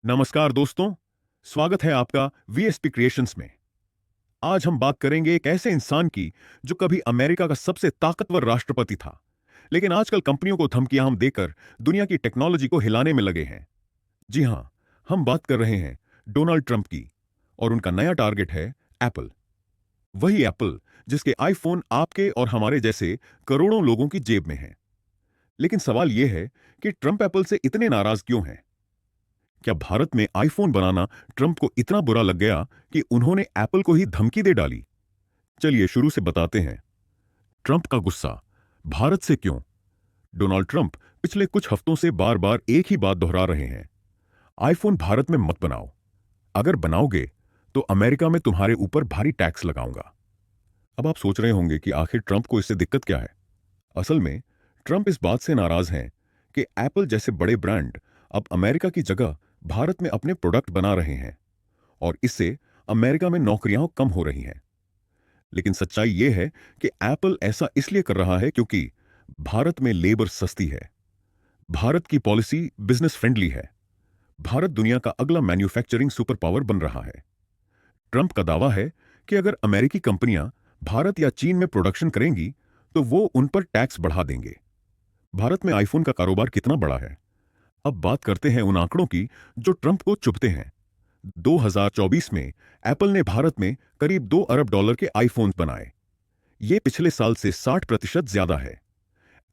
नमस्कार दोस्तों, स्वागत है आपका वीएसपी क्रिएशंस में। आज हम बात करेंगे एक ऐसे इंसान की जो कभी अमेरिका का सबसे ताकतवर राष्ट्रपति था, लेकिन आजकल कंपनियों को धमकियां हम देकर दुनिया की टेक्नोलॉजी को हिलाने में लगे हैं। जी हां, हम बात कर रहे हैं डोनाल्ड ट्रंप की, और उनका नया टारगेट है एप्पल। वही एप्पल जिसके आईफोन आपके और हमारे जैसे करोड़ों लोगों की जेब में है। लेकिन सवाल यह है कि ट्रंप एप्पल से इतने नाराज क्यों हैं? क्या भारत में आईफोन बनाना ट्रंप को इतना बुरा लग गया कि उन्होंने एप्पल को ही धमकी दे डाली? चलिए शुरू से बताते हैं। ट्रंप का गुस्सा भारत से क्यों? डोनाल्ड ट्रंप पिछले कुछ हफ्तों से बार बार एक ही बात दोहरा रहे हैं। आईफोन भारत में मत बनाओ। अगर बनाओगे तो अमेरिका में तुम्हारे ऊपर भारी टैक्स लगाऊंगा। अब आप सोच रहे होंगे कि आखिर ट्रंप को इससे दिक्कत क्या है। असल में ट्रंप इस बात से नाराज हैं कि एप्पल जैसे बड़े ब्रांड अब अमेरिका की जगह भारत में अपने प्रोडक्ट बना रहे हैं, और इससे अमेरिका में नौकरियां कम हो रही हैं। लेकिन सच्चाई यह है कि एप्पल ऐसा इसलिए कर रहा है क्योंकि भारत में लेबर सस्ती है। भारत की पॉलिसी बिजनेस फ्रेंडली है। भारत दुनिया का अगला मैन्युफैक्चरिंग सुपर पावर बन रहा है। ट्रंप का दावा है कि अगर अमेरिकी कंपनियां भारत या चीन में प्रोडक्शन करेंगी तो वो उन पर टैक्स बढ़ा देंगे। भारत में आईफोन का कारोबार कितना बड़ा है? अब बात करते हैं उन आंकड़ों की जो ट्रंप को चुभते हैं। 2024 में एप्पल ने भारत में करीब $2 अरब के आईफोन बनाए। ये पिछले साल से 60% ज्यादा है।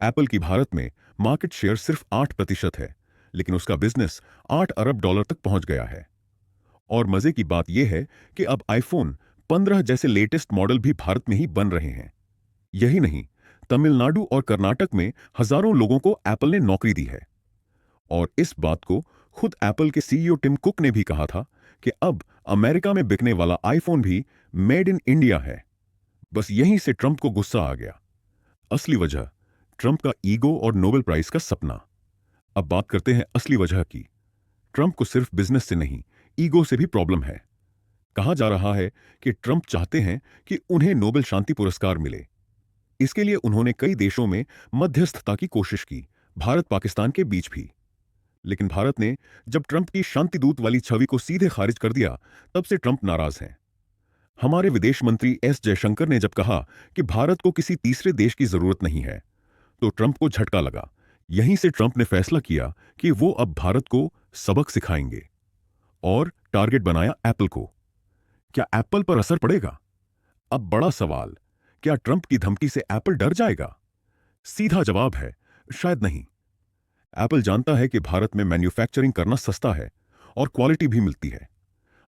एप्पल की भारत में मार्केट शेयर सिर्फ 8% है, लेकिन उसका बिजनेस $8 अरब तक पहुंच गया है। और मजे की बात यह है कि अब आईफोन 15 जैसे लेटेस्ट मॉडल भी भारत में ही बन रहे हैं। यही नहीं, तमिलनाडु और कर्नाटक में हजारों लोगों को एप्पल ने नौकरी दी है। और इस बात को खुद एप्पल के सीईओ टिम कुक ने भी कहा था कि अब अमेरिका में बिकने वाला आईफोन भी मेड इन इंडिया है। बस यहीं से ट्रंप को गुस्सा आ गया। असली वजह ट्रंप का ईगो और नोबेल प्राइज का सपना। अब बात करते हैं असली वजह की। ट्रंप को सिर्फ बिजनेस से नहीं, ईगो से भी प्रॉब्लम है। कहा जा रहा है कि ट्रंप चाहते हैं कि उन्हें नोबेल शांति पुरस्कार मिले। इसके लिए उन्होंने कई देशों में मध्यस्थता की कोशिश की, भारत पाकिस्तान के बीच भी। लेकिन भारत ने जब ट्रंप की शांति दूत वाली छवि को सीधे खारिज कर दिया, तब से ट्रंप नाराज हैं। हमारे विदेश मंत्री एस जयशंकर ने जब कहा कि भारत को किसी तीसरे देश की जरूरत नहीं है, तो ट्रंप को झटका लगा। यहीं से ट्रंप ने फैसला किया कि वो अब भारत को सबक सिखाएंगे, और टारगेट बनाया एप्पल को। क्या एप्पल पर असर पड़ेगा? अब बड़ा सवाल, क्या ट्रंप की धमकी से एप्पल डर जाएगा? सीधा जवाब है शायद नहीं। एप्पल जानता है कि भारत में मैन्युफैक्चरिंग करना सस्ता है और क्वालिटी भी मिलती है।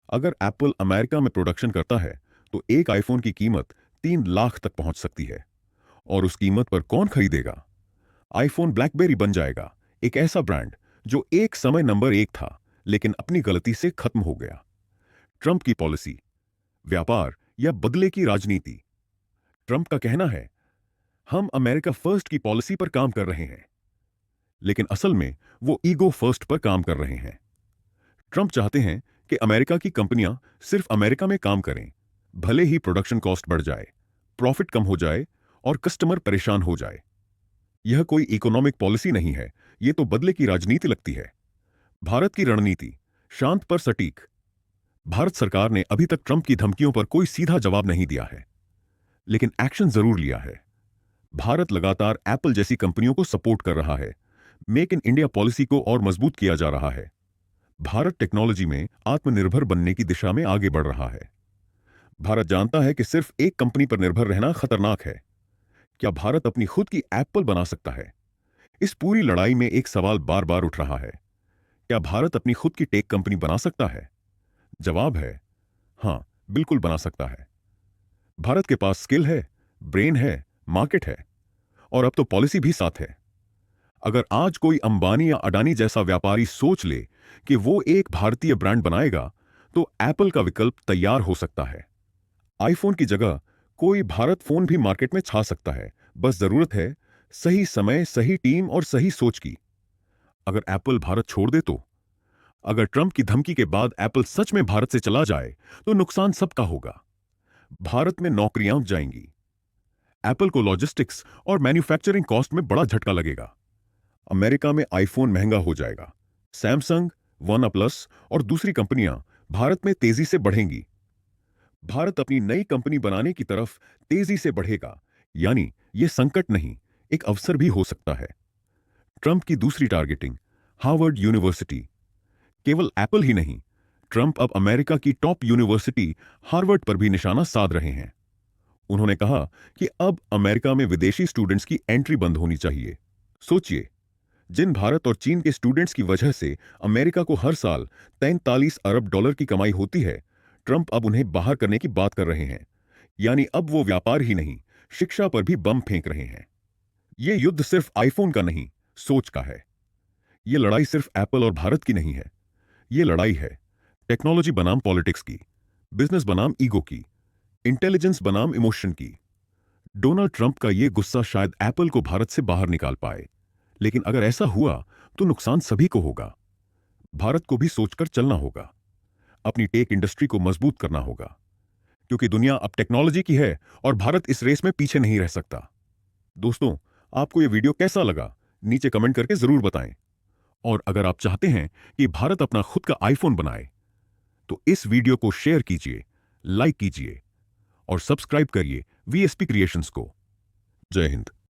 अगर एप्पल अमेरिका में प्रोडक्शन करता है तो एक आईफोन की कीमत 3 लाख तक पहुंच सकती है। और उस कीमत पर कौन खरीदेगा? आईफोन ब्लैकबेरी बन जाएगा, एक ऐसा ब्रांड जो एक समय नंबर 1 था, लेकिन अपनी गलती से खत्म हो गया। ट्रंप की पॉलिसी, व्यापार या बदले की राजनीति। ट्रंप का कहना है, हम अमेरिका फर्स्ट की पॉलिसी पर काम कर रहे हैं, लेकिन असल में वो ईगो फर्स्ट पर काम कर रहे हैं। ट्रंप चाहते हैं कि अमेरिका की कंपनियां सिर्फ अमेरिका में काम करें, भले ही प्रोडक्शन कॉस्ट बढ़ जाए, प्रॉफिट कम हो जाए और कस्टमर परेशान हो जाए। यह कोई इकोनॉमिक पॉलिसी नहीं है, यह तो बदले की राजनीति लगती है। भारत की रणनीति, शांत पर सटीक। भारत सरकार ने अभी तक ट्रंप की धमकियों पर कोई सीधा जवाब नहीं दिया है, लेकिन एक्शन जरूर लिया है। भारत लगातार एप्पल जैसी कंपनियों को सपोर्ट कर रहा है। मेक इन इंडिया पॉलिसी को और मजबूत किया जा रहा है। भारत टेक्नोलॉजी में आत्मनिर्भर बनने की दिशा में आगे बढ़ रहा है। भारत जानता है कि सिर्फ एक कंपनी पर निर्भर रहना खतरनाक है। क्या भारत अपनी खुद की एप्पल बना सकता है? इस पूरी लड़ाई में एक सवाल बार बार उठ रहा है, क्या भारत अपनी खुद की टेक कंपनी बना सकता है? जवाब है हां, बिल्कुल बना सकता है। भारत के पास स्किल है, ब्रेन है, मार्केट है, और अब तो पॉलिसी भी साथ है। अगर आज कोई अंबानी या अडानी जैसा व्यापारी सोच ले कि वो एक भारतीय ब्रांड बनाएगा, तो एप्पल का विकल्प तैयार हो सकता है। आईफोन की जगह कोई भारत फोन भी मार्केट में छा सकता है। बस जरूरत है सही समय, सही टीम और सही सोच की। अगर एप्पल भारत छोड़ दे तो, अगर ट्रंप की धमकी के बाद एप्पल सच में भारत से चला जाए, तो नुकसान सबका होगा। भारत में नौकरियां जाएंगी, एप्पल को लॉजिस्टिक्स और मैन्युफैक्चरिंग कॉस्ट में बड़ा झटका लगेगा। अमेरिका में आईफोन महंगा हो जाएगा, सैमसंग, वन प्लस और दूसरी कंपनियां भारत में तेजी से बढ़ेंगी। भारत अपनी नई कंपनी बनाने की तरफ तेजी से बढ़ेगा, यानी यह संकट नहीं, एक अवसर भी हो सकता है। ट्रंप की दूसरी टारगेटिंग, हार्वर्ड यूनिवर्सिटी। केवल एप्पल ही नहीं, ट्रंप अब अमेरिका की टॉप यूनिवर्सिटी हार्वर्ड पर भी निशाना साध रहे हैं। उन्होंने कहा कि अब अमेरिका में विदेशी स्टूडेंट्स की एंट्री बंद होनी चाहिए। सोचिए, जिन भारत और चीन के स्टूडेंट्स की वजह से अमेरिका को हर साल 43 अरब डॉलर की कमाई होती है, ट्रंप अब उन्हें बाहर करने की बात कर रहे हैं। यानी अब वो व्यापार ही नहीं, शिक्षा पर भी बम फेंक रहे हैं। ये युद्ध सिर्फ आईफोन का नहीं, सोच का है। ये लड़ाई सिर्फ एप्पल और भारत की नहीं है। ये लड़ाई है टेक्नोलॉजी बनाम पॉलिटिक्स की, बिजनेस बनाम ईगो की, इंटेलिजेंस बनाम इमोशन की। डोनाल्ड ट्रंप का ये गुस्सा शायद एप्पल को भारत से बाहर निकाल पाए, लेकिन अगर ऐसा हुआ तो नुकसान सभी को होगा। भारत को भी सोचकर चलना होगा, अपनी टेक इंडस्ट्री को मजबूत करना होगा, क्योंकि दुनिया अब टेक्नोलॉजी की है और भारत इस रेस में पीछे नहीं रह सकता। दोस्तों, आपको यह वीडियो कैसा लगा, नीचे कमेंट करके जरूर बताएं। और अगर आप चाहते हैं कि भारत अपना खुद का आईफोन बनाए, तो इस वीडियो को शेयर कीजिए, लाइक कीजिए और सब्सक्राइब करिए वीएसपी क्रिएशंस को। जय हिंद।